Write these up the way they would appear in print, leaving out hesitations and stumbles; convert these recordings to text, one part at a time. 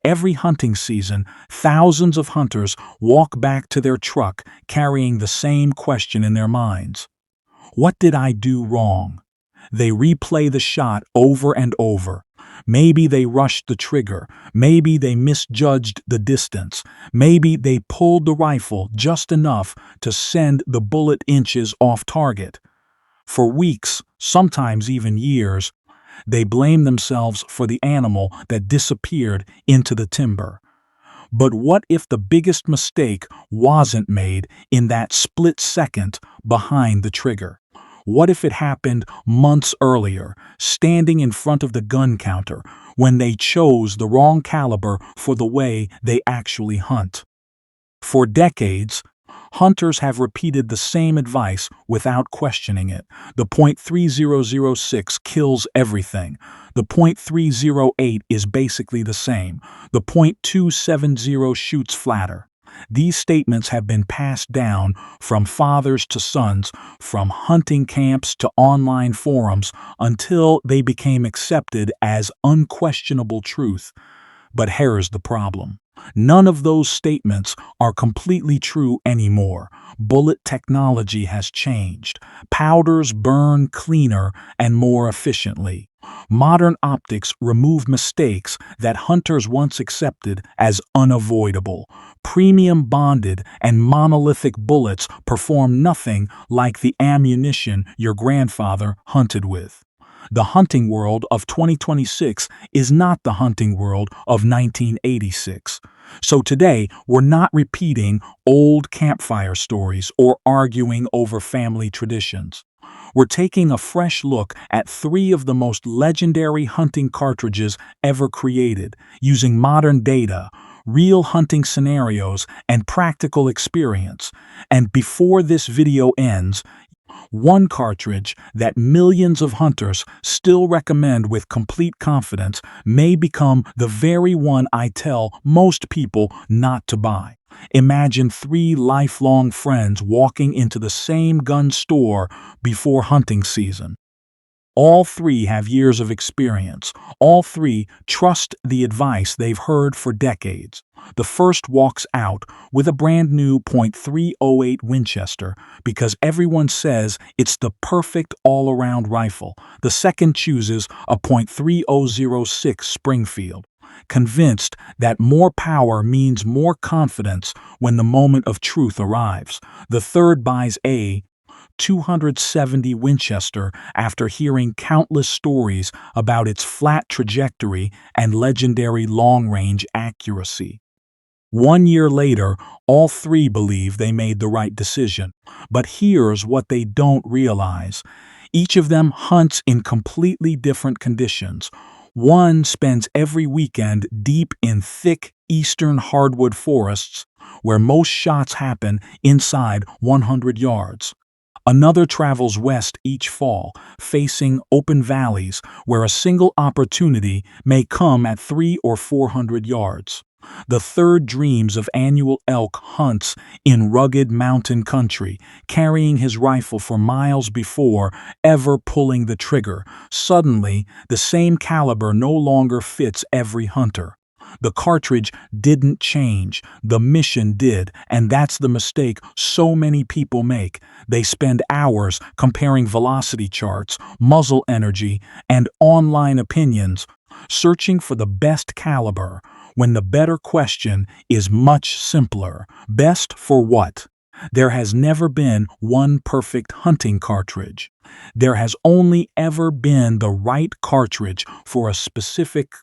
Every hunting season, thousands of hunters walk back to their truck carrying the same question in their minds. What did I do wrong? They replay the shot over and over. Maybe they rushed the trigger. Maybe they misjudged the distance. Maybe they pulled the rifle just enough to send the bullet inches off target. For weeks, sometimes even years, they blame themselves for the animal that disappeared into the timber. But what if the biggest mistake wasn't made in that split second behind the trigger? What if it happened months earlier, standing in front of the gun counter, when they chose the wrong caliber for the way they actually hunt? For decades, hunters have repeated the same advice without questioning it. The .3006 kills everything. The .308 is basically the same. The .270 shoots flatter. These statements have been passed down from fathers to sons, from hunting camps to online forums, until they became accepted as unquestionable truth. But here's the problem. None of those statements are completely true anymore. Bullet technology has changed. Powders burn cleaner and more efficiently. Modern optics remove mistakes that hunters once accepted as unavoidable. Premium bonded and monolithic bullets perform nothing like the ammunition your grandfather hunted with. The hunting world of 2026 is not the hunting world of 1986. So today, we're not repeating old campfire stories or arguing over family traditions. We're taking a fresh look at 3 of the most legendary hunting cartridges ever created, using modern data, real hunting scenarios, and practical experience. And before this video ends, one cartridge that millions of hunters still recommend with complete confidence may become the very one I tell most people not to buy. Imagine 3 lifelong friends walking into the same gun store before hunting season. All 3 have years of experience. All 3 trust the advice they've heard for decades. The first walks out with a brand new .308 Winchester because everyone says it's the perfect all-around rifle. The second chooses a .3006 Springfield, convinced that more power means more confidence when the moment of truth arrives. The third buys a .270 Winchester after hearing countless stories about its flat trajectory and legendary long-range accuracy. 1 year later, all 3 believe they made the right decision. But here's what they don't realize. Each of them hunts in completely different conditions. One spends every weekend deep in thick eastern hardwood forests, where most shots happen inside 100 yards. Another travels west each fall, facing open valleys where a single opportunity may come at 300 or 400 yards. The third dreams of annual elk hunts in rugged mountain country, carrying his rifle for miles before ever pulling the trigger. Suddenly, the same caliber no longer fits every hunter. The cartridge didn't change, the mission did, and that's the mistake so many people make. They spend hours comparing velocity charts, muzzle energy, and online opinions, searching for the best caliber, when the better question is much simpler. Best for what? There has never been one perfect hunting cartridge. There has only ever been the right cartridge for a specific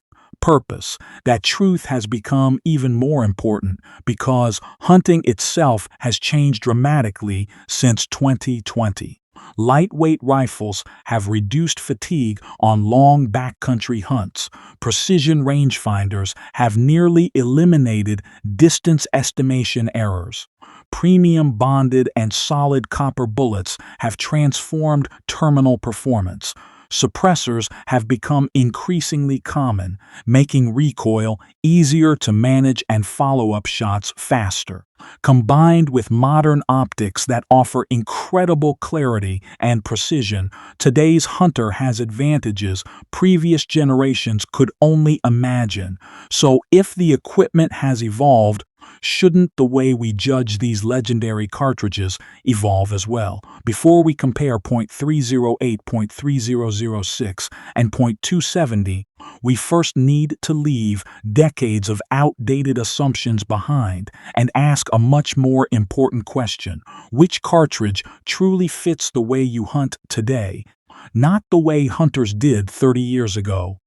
purpose. That truth has become even more important because hunting itself has changed dramatically since 2020. Lightweight rifles have reduced fatigue on long backcountry hunts. Precision rangefinders have nearly eliminated distance estimation errors. Premium bonded and solid copper bullets have transformed terminal performance. Suppressors have become increasingly common, making recoil easier to manage and follow-up shots faster. Combined with modern optics that offer incredible clarity and precision, today's hunter has advantages previous generations could only imagine. So if the equipment has evolved, shouldn't the way we judge these legendary cartridges evolve as well? Before we compare .308, .3006, and .270, we first need to leave decades of outdated assumptions behind and ask a much more important question. Which cartridge truly fits the way you hunt today, not the way hunters did 30 years ago?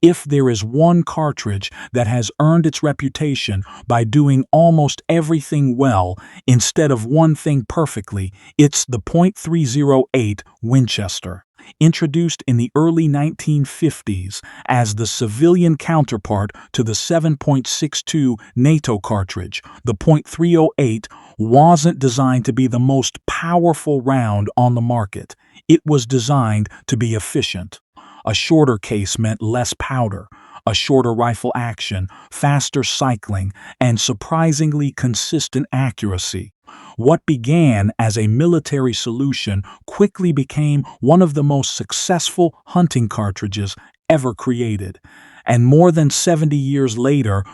If there is one cartridge that has earned its reputation by doing almost everything well instead of one thing perfectly, it's the .308 Winchester. Introduced in the early 1950s as the civilian counterpart to the 7.62 NATO cartridge, the .308 wasn't designed to be the most powerful round on the market. It was designed to be efficient. A shorter case meant less powder, a shorter rifle action, faster cycling, and surprisingly consistent accuracy. What began as a military solution quickly became one of the most successful hunting cartridges ever created. And more than 70 years later,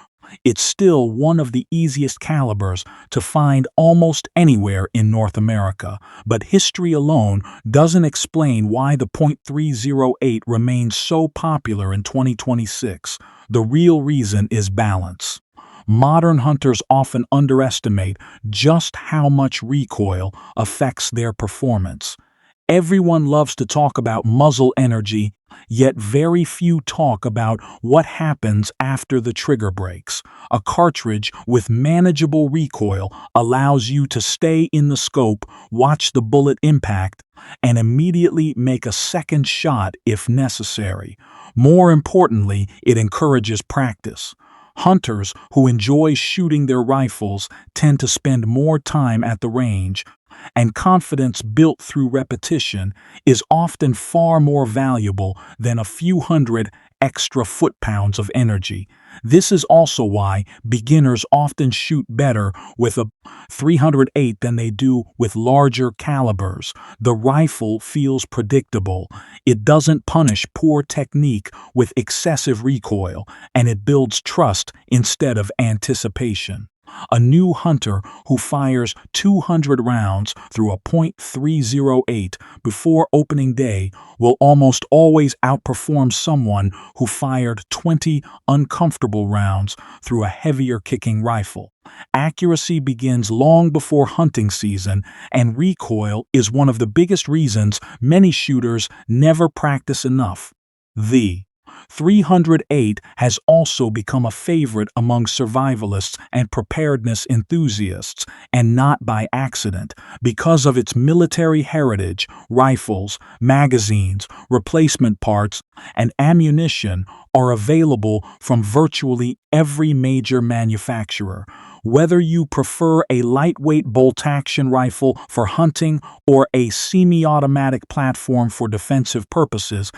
it's still one of the easiest calibers to find almost anywhere in North America, but history alone doesn't explain why the .308 remains so popular in 2026. The real reason is balance. Modern hunters often underestimate just how much recoil affects their performance. Everyone loves to talk about muzzle energy, yet very few talk about what happens after the trigger breaks. A cartridge with manageable recoil allows you to stay in the scope, watch the bullet impact, and immediately make a second shot if necessary. More importantly, it encourages practice. Hunters who enjoy shooting their rifles tend to spend more time at the range, and confidence built through repetition is often far more valuable than a few hundred extra foot-pounds of energy. This is also why beginners often shoot better with a .308 than they do with larger calibers. The rifle feels predictable. It doesn't punish poor technique with excessive recoil, and it builds trust instead of anticipation. A new hunter who fires 200 rounds through a .308 before opening day will almost always outperform someone who fired 20 uncomfortable rounds through a heavier kicking rifle. Accuracy begins long before hunting season, and recoil is one of the biggest reasons many shooters never practice enough. The .308 has also become a favorite among survivalists and preparedness enthusiasts, and not by accident. Because of its military heritage, rifles, magazines, replacement parts, and ammunition are available from virtually every major manufacturer. Whether you prefer a lightweight bolt-action rifle for hunting or a semi-automatic platform for defensive purposes,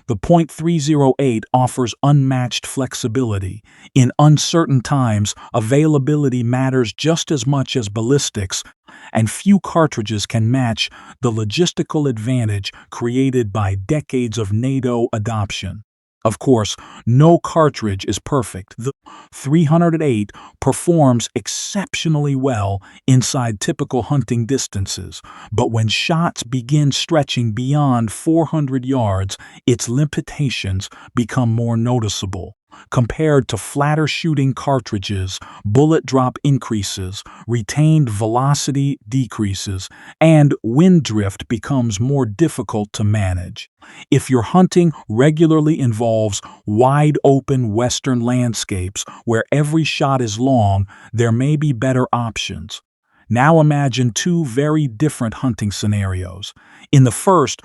the .308 offers unmatched flexibility. In uncertain times, availability matters just as much as ballistics, and few cartridges can match the logistical advantage created by decades of NATO adoption. Of course, no cartridge is perfect. The .308 performs exceptionally well inside typical hunting distances, but when shots begin stretching beyond 400 yards, its limitations become more noticeable. Compared to flatter shooting cartridges, bullet drop increases, retained velocity decreases, and wind drift becomes more difficult to manage. If your hunting regularly involves wide open western landscapes where every shot is long, there may be better options. Now imagine two very different hunting scenarios. In the first,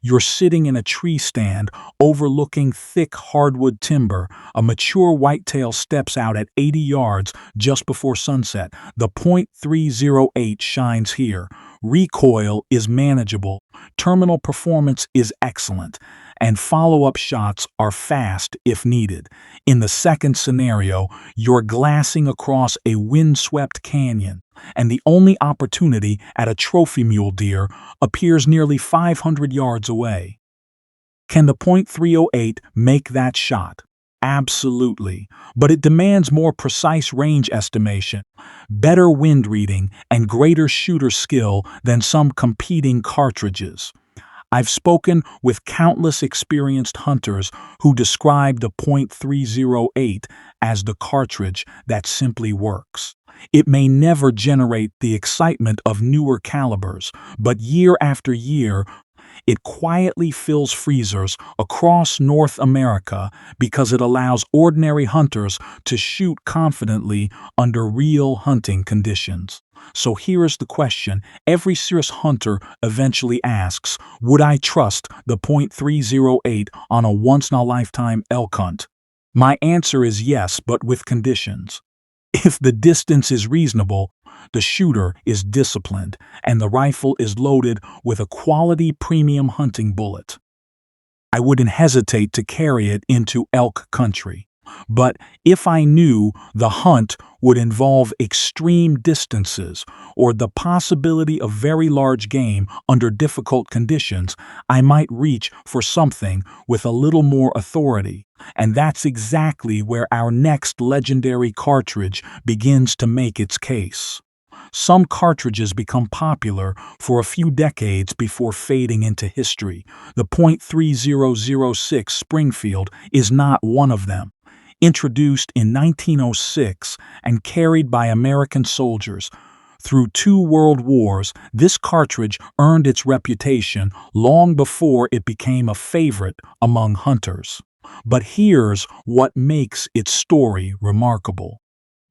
you're sitting in a tree stand overlooking thick hardwood timber. A mature whitetail steps out at 80 yards just before sunset. The .308 shines here. Recoil is manageable. Terminal performance is excellent. and follow-up shots are fast if needed. In the second scenario, you're glassing across a windswept canyon, and the only opportunity at a trophy mule deer appears nearly 500 yards away. Can the .308 make that shot? Absolutely, but it demands more precise range estimation, better wind reading, and greater shooter skill than some competing cartridges. I've spoken with countless experienced hunters who describe the .308 as the cartridge that simply works. It may never generate the excitement of newer calibers, but year after year, it quietly fills freezers across North America because it allows ordinary hunters to shoot confidently under real hunting conditions. So here's the question every serious hunter eventually asks: would I trust the .308 on a once-in-a-lifetime elk hunt? My answer is yes, but with conditions. If the distance is reasonable, the shooter is disciplined, and the rifle is loaded with a quality premium hunting bullet, I wouldn't hesitate to carry it into elk country. But if I knew the hunt would involve extreme distances or the possibility of very large game under difficult conditions, I might reach for something with a little more authority. And that's exactly where our next legendary cartridge begins to make its case. Some cartridges become popular for a few decades before fading into history. The .3006 Springfield is not one of them. Introduced in 1906 and carried by American soldiers through 2 world wars, this cartridge earned its reputation long before it became a favorite among hunters. But here's what makes its story remarkable.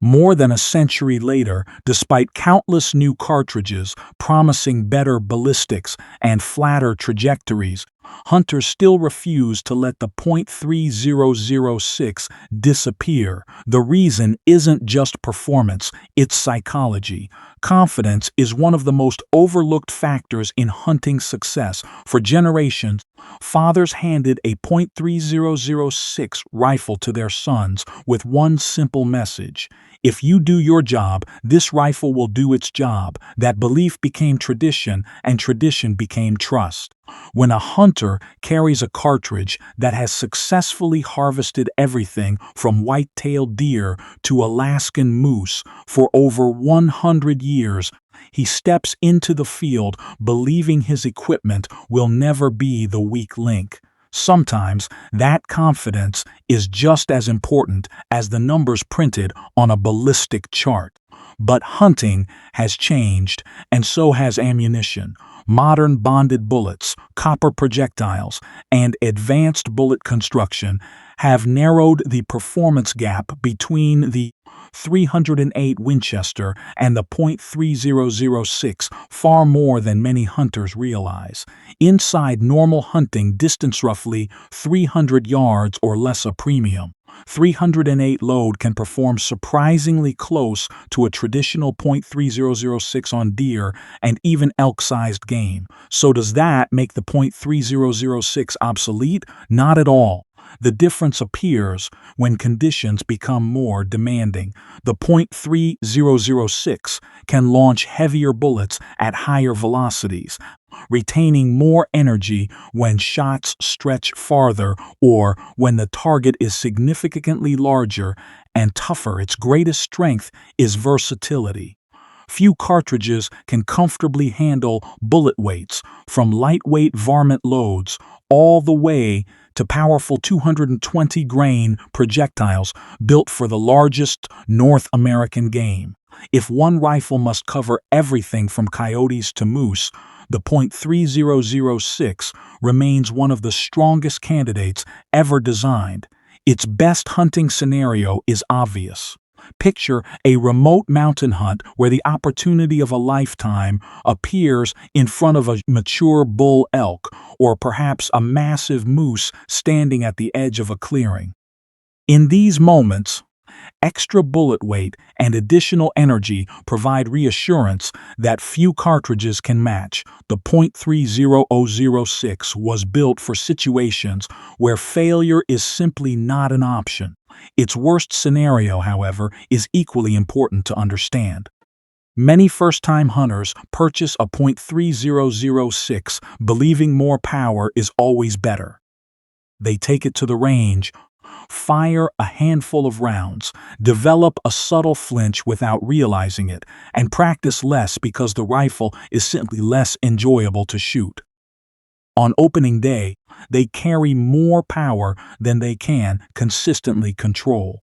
More than a century later, despite countless new cartridges promising better ballistics and flatter trajectories, hunters still refuse to let the .3006 disappear. The reason isn't just performance, it's psychology. Confidence is one of the most overlooked factors in hunting success. For generations, fathers handed a .3006 rifle to their sons with one simple message: if you do your job, this rifle will do its job. That belief became tradition, and tradition became trust. When a hunter carries a cartridge that has successfully harvested everything from white-tailed deer to Alaskan moose for over 100 years, he steps into the field believing his equipment will never be the weak link. Sometimes that confidence is just as important as the numbers printed on a ballistic chart. But hunting has changed, and so has ammunition. Modern bonded bullets, copper projectiles, and advanced bullet construction have narrowed the performance gap between the .308 Winchester and the .3006 far more than many hunters realize. Inside normal hunting distance, roughly 300 yards or less a premium, .308 load can perform surprisingly close to a traditional .3006 on deer and even elk-sized game. So does that make the .3006 obsolete? Not at all. The difference appears when conditions become more demanding. The .3006 can launch heavier bullets at higher velocities, retaining more energy when shots stretch farther or when the target is significantly larger and tougher. Its greatest strength is versatility. Few cartridges can comfortably handle bullet weights, from lightweight varmint loads all the way to powerful 220-grain projectiles built for the largest North American game. If one rifle must cover everything from coyotes to moose, the .3006 remains one of the strongest candidates ever designed. Its best hunting scenario is obvious. Picture a remote mountain hunt where the opportunity of a lifetime appears in front of a mature bull elk, or perhaps a massive moose standing at the edge of a clearing. In these moments, extra bullet weight and additional energy provide reassurance that few cartridges can match. The .30006 was built for situations where failure is simply not an option. Its worst scenario, however, is equally important to understand. Many first-time hunters purchase a .3006 believing more power is always better. They take it to the range, fire a handful of rounds, develop a subtle flinch without realizing it, and practice less because the rifle is simply less enjoyable to shoot. On opening day, they carry more power than they can consistently control.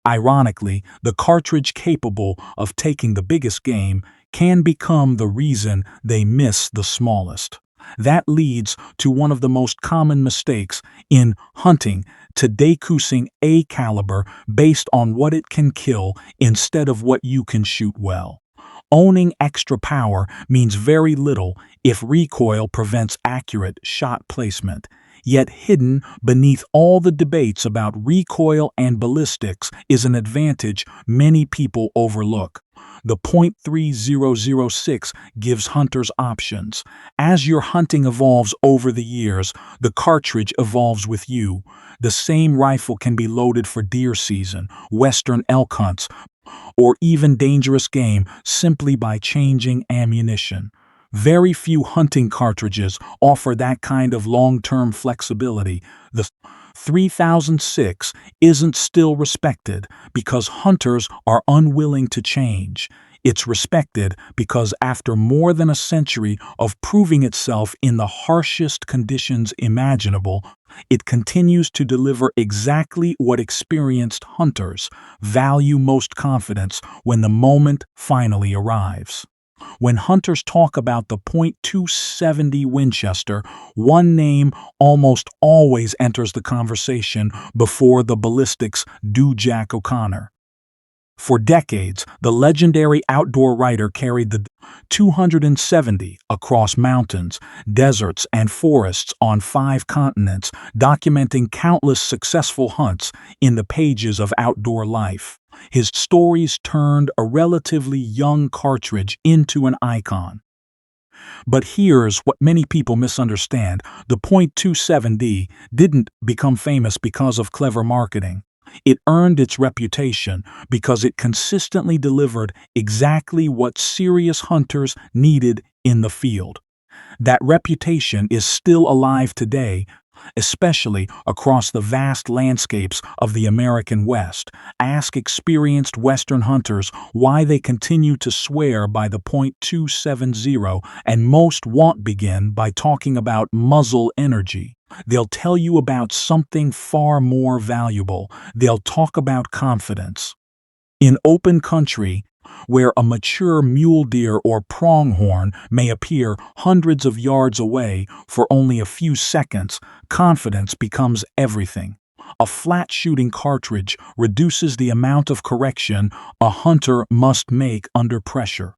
Ironically, the cartridge capable of taking the biggest game can become the reason they miss the smallest. That leads to one of the most common mistakes in hunting, to decreasing a caliber based on what it can kill instead of what you can shoot well. Owning extra power means very little if recoil prevents accurate shot placement. Yet hidden beneath all the debates about recoil and ballistics is an advantage many people overlook. The .3006 gives hunters options. As your hunting evolves over the years, the cartridge evolves with you. The same rifle can be loaded for deer season, western elk hunts, or even dangerous game simply by changing ammunition. Very few hunting cartridges offer that kind of long-term flexibility. The 3006 isn't still respected because hunters are unwilling to change. It's respected because after more than a century of proving itself in the harshest conditions imaginable, it continues to deliver exactly what experienced hunters value most: confidence when the moment finally arrives. When hunters talk about the .270 Winchester, one name almost always enters the conversation before the ballistics do. Jack O'Connor. For decades, the legendary outdoor writer carried the 270 across mountains, deserts, and forests on 5 continents, documenting countless successful hunts in the pages of outdoor life. His stories turned a relatively young cartridge into an icon. But here's what many people misunderstand: the .270 didn't become famous because of clever marketing. It earned its reputation because it consistently delivered exactly what serious hunters needed in the field. That reputation is still alive today, especially across the vast landscapes of the American West. Ask experienced Western hunters why they continue to swear by the .270, and most won't begin by talking about muzzle energy. They'll tell you about something far more valuable. They'll talk about confidence. In open country, where a mature mule deer or pronghorn may appear hundreds of yards away for only a few seconds, confidence becomes everything. A flat-shooting cartridge reduces the amount of correction a hunter must make under pressure.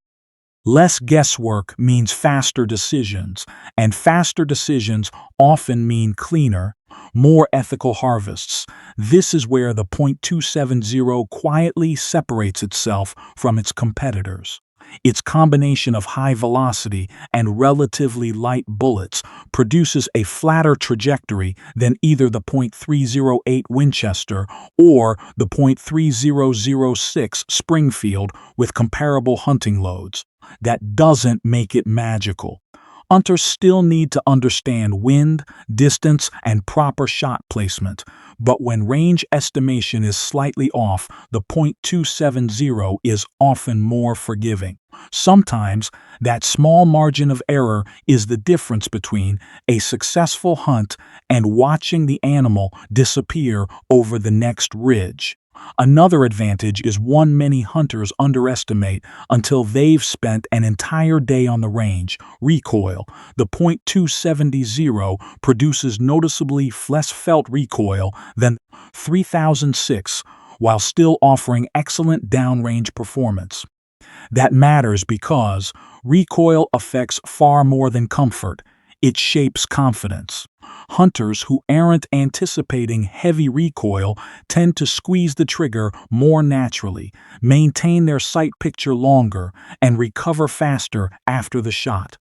Less guesswork means faster decisions, and faster decisions often mean cleaner, more ethical harvests. This is where the .270 quietly separates itself from its competitors. Its combination of high velocity and relatively light bullets produces a flatter trajectory than either the .308 Winchester or the .3006 Springfield with comparable hunting loads. That doesn't make it magical. Hunters still need to understand wind, distance, and proper shot placement, but when range estimation is slightly off, the .270 is often more forgiving. Sometimes, that small margin of error is the difference between a successful hunt and watching the animal disappear over the next ridge. Another advantage is one many hunters underestimate until they've spent an entire day on the range: recoil. The .270 produces noticeably less felt recoil than 3006, while still offering excellent downrange performance. That matters because recoil affects far more than comfort. It shapes confidence. Hunters who aren't anticipating heavy recoil tend to squeeze the trigger more naturally, maintain their sight picture longer, and recover faster after the shot.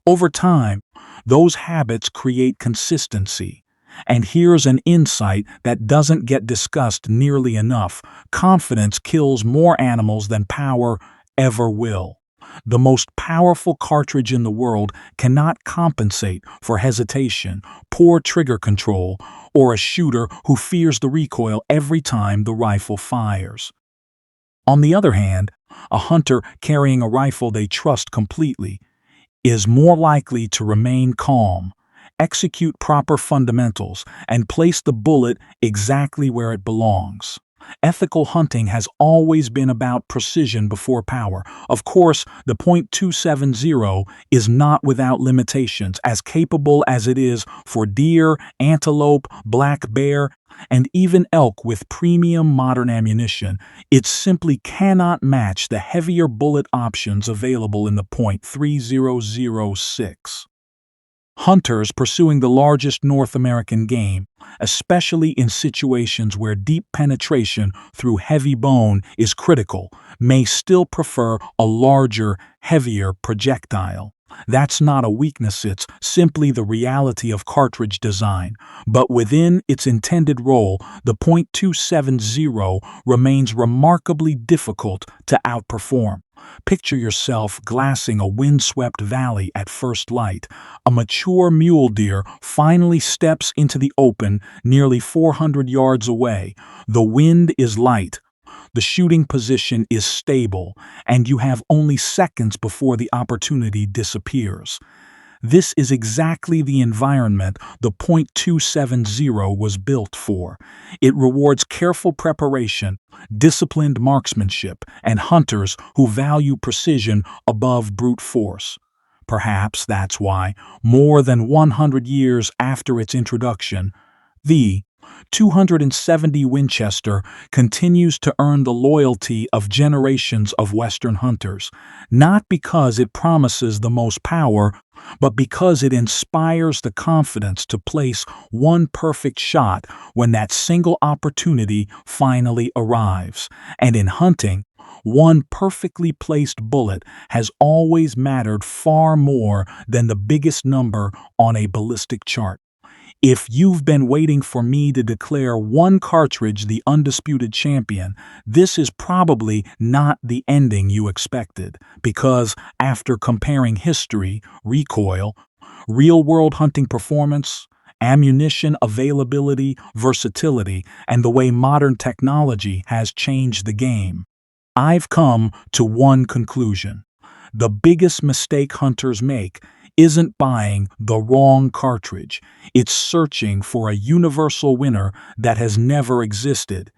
Over time, those habits create consistency. And here's an insight that doesn't get discussed nearly enough: confidence kills more animals than power ever will. The most powerful cartridge in the world cannot compensate for hesitation, poor trigger control, or a shooter who fears the recoil every time the rifle fires. On the other hand, a hunter carrying a rifle they trust completely is more likely to remain calm, execute proper fundamentals, and place the bullet exactly where it belongs. Ethical hunting has always been about precision before power. Of course, the .270 is not without limitations. As capable as it is for deer, antelope, black bear, and even elk with premium modern ammunition, it simply cannot match the heavier bullet options available in the .3006. Hunters pursuing the largest North American game, especially in situations where deep penetration through heavy bone is critical, may still prefer a larger, heavier projectile. That's not a weakness, it's simply the reality of cartridge design. But within its intended role, the .270 remains remarkably difficult to outperform. Picture yourself glassing a windswept valley at first light. A mature mule deer finally steps into the open nearly 400 yards away. The wind is light, the shooting position is stable, and you have only seconds before the opportunity disappears. This is exactly the environment the .270 was built for. It rewards careful preparation, disciplined marksmanship, and hunters who value precision above brute force. Perhaps that's why, more than 100 years after its introduction, the .270 Winchester continues to earn the loyalty of generations of Western hunters, not because it promises the most power, but because it inspires the confidence to place one perfect shot when that single opportunity finally arrives. And in hunting, one perfectly placed bullet has always mattered far more than the biggest number on a ballistic chart. If you've been waiting for me to declare one cartridge the undisputed champion, this is probably not the ending you expected, because after comparing history, recoil, real-world hunting performance, ammunition availability, versatility, and the way modern technology has changed the game, I've come to one conclusion: the biggest mistake hunters make isn't buying the wrong cartridge, it's searching for a universal winner that has never existed.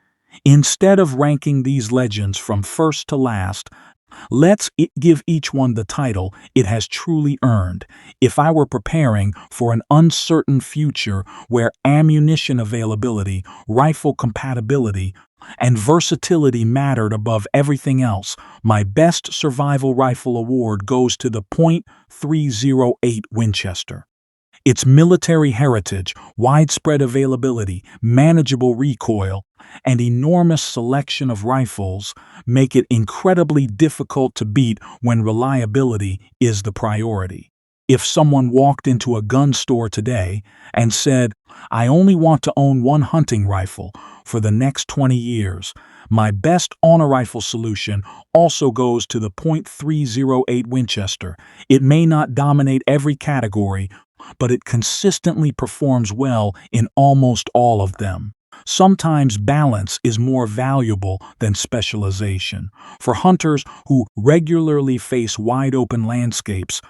Instead of ranking these legends from first to last, let's give each one the title it has truly earned. If I were preparing for an uncertain future where ammunition availability, rifle compatibility, and versatility mattered above everything else, my best survival rifle award goes to the .308 Winchester. Its military heritage, widespread availability, manageable recoil, and enormous selection of rifles make it incredibly difficult to beat when reliability is the priority. If someone walked into a gun store today and said, "I only want to own one hunting rifle for the next 20 years, my best on-a-rifle solution also goes to the .308 Winchester. It may not dominate every category, but it consistently performs well in almost all of them." Sometimes balance is more valuable than specialization. For hunters who regularly face wide-open landscapes,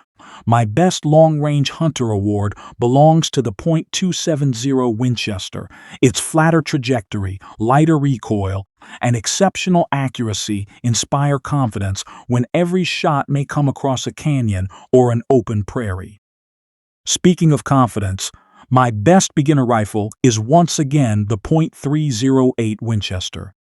my best long-range hunter award belongs to the .270 Winchester. Its flatter trajectory, lighter recoil, and exceptional accuracy inspire confidence when every shot may come across a canyon or an open prairie. Speaking of confidence, my best beginner rifle is once again the .308 Winchester.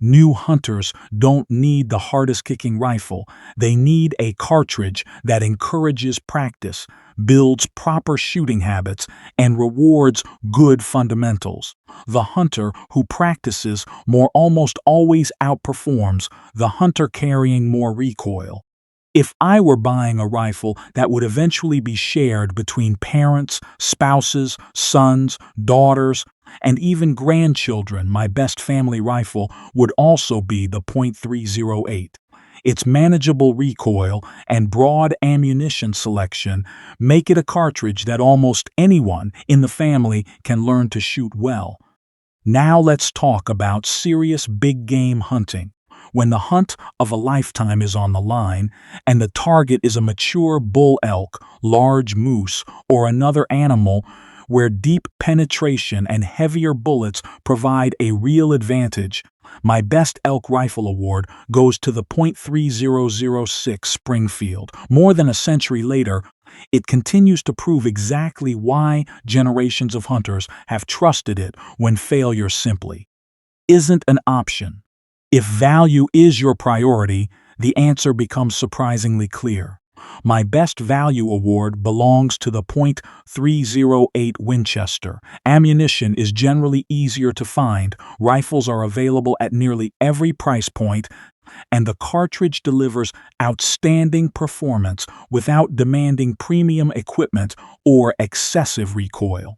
New hunters don't need the hardest-kicking rifle. They need a cartridge that encourages practice, builds proper shooting habits, and rewards good fundamentals. The hunter who practices more almost always outperforms the hunter carrying more recoil. If I were buying a rifle that would eventually be shared between parents, spouses, sons, daughters, and even grandchildren, my best family rifle would also be the .308. Its manageable recoil and broad ammunition selection make it a cartridge that almost anyone in the family can learn to shoot well. Now let's talk about serious big game hunting. When the hunt of a lifetime is on the line, and the target is a mature bull elk, large moose, or another animal where deep penetration and heavier bullets provide a real advantage, my best elk rifle award goes to the .3006 Springfield. More than a century later, it continues to prove exactly why generations of hunters have trusted it when failure simply isn't an option. If value is your priority, the answer becomes surprisingly clear. My best value award belongs to the .308 Winchester. Ammunition is generally easier to find, rifles are available at nearly every price point, and the cartridge delivers outstanding performance without demanding premium equipment or excessive recoil.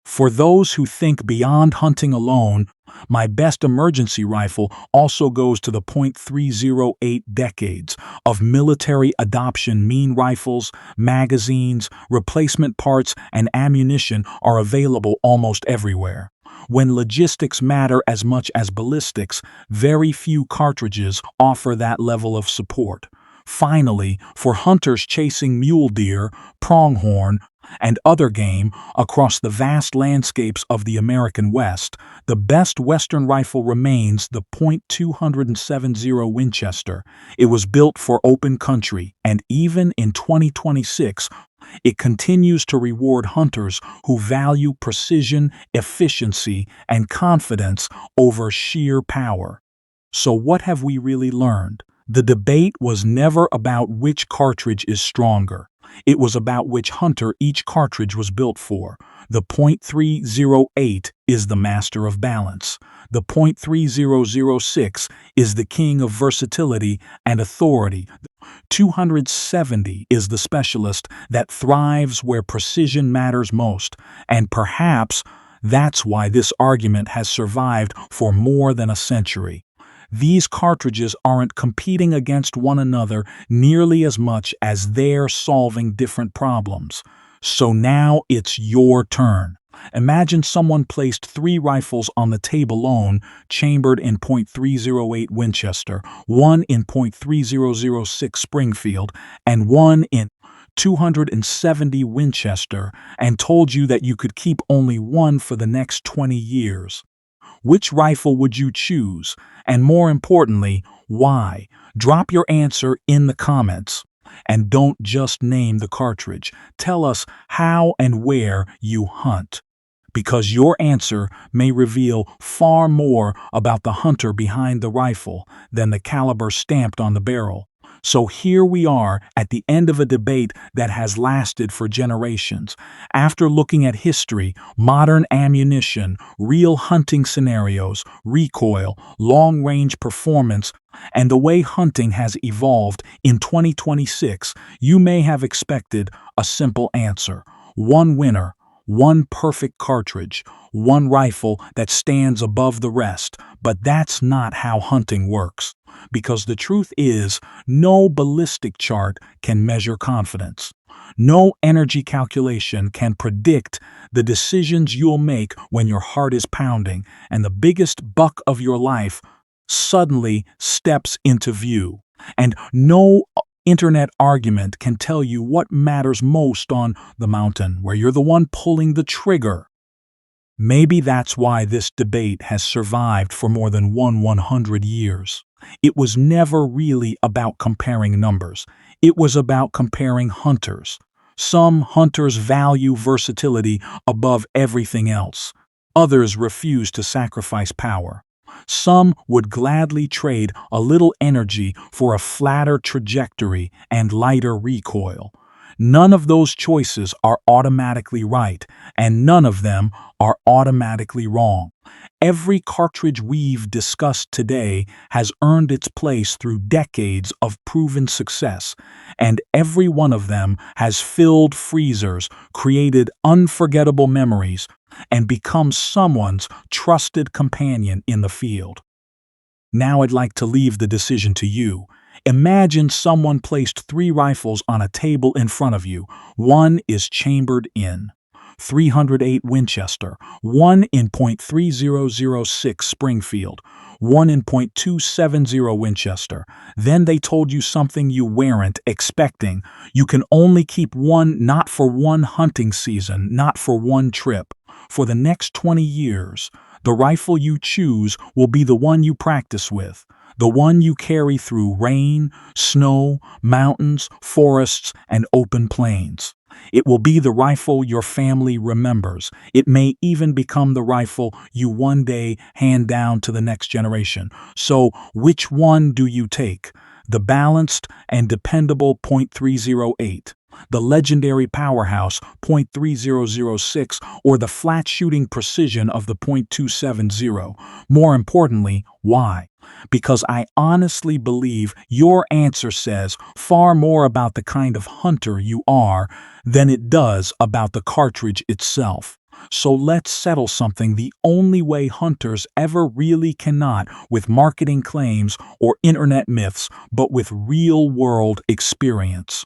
For those who think beyond hunting alone, my best emergency rifle also goes to the .308. Decades of military adoption mean rifles, magazines, replacement parts, and ammunition are available almost everywhere. When logistics matter as much as ballistics, very few cartridges offer that level of support. Finally, for hunters chasing mule deer, pronghorn, and other game across the vast landscapes of the American West, the best Western rifle remains the .270 Winchester. It was built for open country, and even in 2026, it continues to reward hunters who value precision, efficiency, and confidence over sheer power. So what have we really learned? The debate was never about which cartridge is stronger. It was about which hunter each cartridge was built for. The .308 is the master of balance. The .3006 is the king of versatility and authority. 270 is the specialist that thrives where precision matters most, and perhaps that's why this argument has survived for more than a century. These cartridges aren't competing against one another nearly as much as they're solving different problems. So now it's your turn. Imagine someone placed 3 rifles on the table alone, chambered in .308 Winchester, one in .3006 Springfield, and one in .270 Winchester, and told you that you could keep only one for the next 20 years. Which rifle would you choose? And more importantly, why? Drop your answer in the comments. And don't just name the cartridge. Tell us how and where you hunt. Because your answer may reveal far more about the hunter behind the rifle than the caliber stamped on the barrel. So here we are at the end of a debate that has lasted for generations. After looking at history, modern ammunition, real hunting scenarios, recoil, long-range performance, and the way hunting has evolved in 2026, you may have expected a simple answer. One winner, one perfect cartridge, one rifle that stands above the rest. But that's not how hunting works. Because the truth is, no ballistic chart can measure confidence. No energy calculation can predict the decisions you'll make when your heart is pounding and the biggest buck of your life suddenly steps into view. And no internet argument can tell you what matters most on the mountain where you're the one pulling the trigger. Maybe that's why this debate has survived for more than 100 years. It was never really about comparing numbers. It was about comparing hunters. Some hunters value versatility above everything else. Others refuse to sacrifice power. Some would gladly trade a little energy for a flatter trajectory and lighter recoil. None of those choices are automatically right, and none of them are automatically wrong. Every cartridge we've discussed today has earned its place through decades of proven success, and every one of them has filled freezers, created unforgettable memories, and become someone's trusted companion in the field. Now I'd like to leave the decision to you. Imagine someone placed 3 rifles on a table in front of you. One is chambered in 308 Winchester, one in .3006 Springfield, one in .270 Winchester. Then they told you something you weren't expecting. You can only keep one, not for one hunting season, not for one trip. For the next 20 years, the rifle you choose will be the one you practice with, the one you carry through rain, snow, mountains, forests, and open plains. It will be the rifle your family remembers. It may even become the rifle you one day hand down to the next generation. So, which one do you take? The balanced and dependable .308, the legendary powerhouse .3006, or the flat-shooting precision of the .270? More importantly, why? Because I honestly believe your answer says far more about the kind of hunter you are than it does about the cartridge itself. So let's settle something the only way hunters ever really cannot with marketing claims or internet myths, but with real-world experience.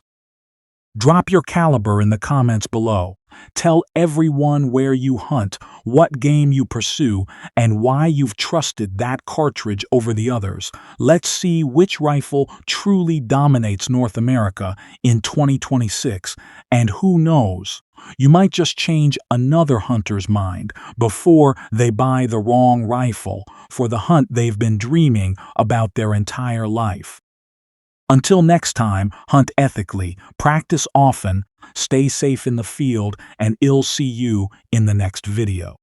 Drop your caliber in the comments below. Tell everyone where you hunt, what game you pursue, and why you've trusted that cartridge over the others. Let's see which rifle truly dominates North America in 2026. And who knows, you might just change another hunter's mind before they buy the wrong rifle for the hunt they've been dreaming about their entire life. Until next time, hunt ethically, practice often, stay safe in the field, and I'll see you in the next video.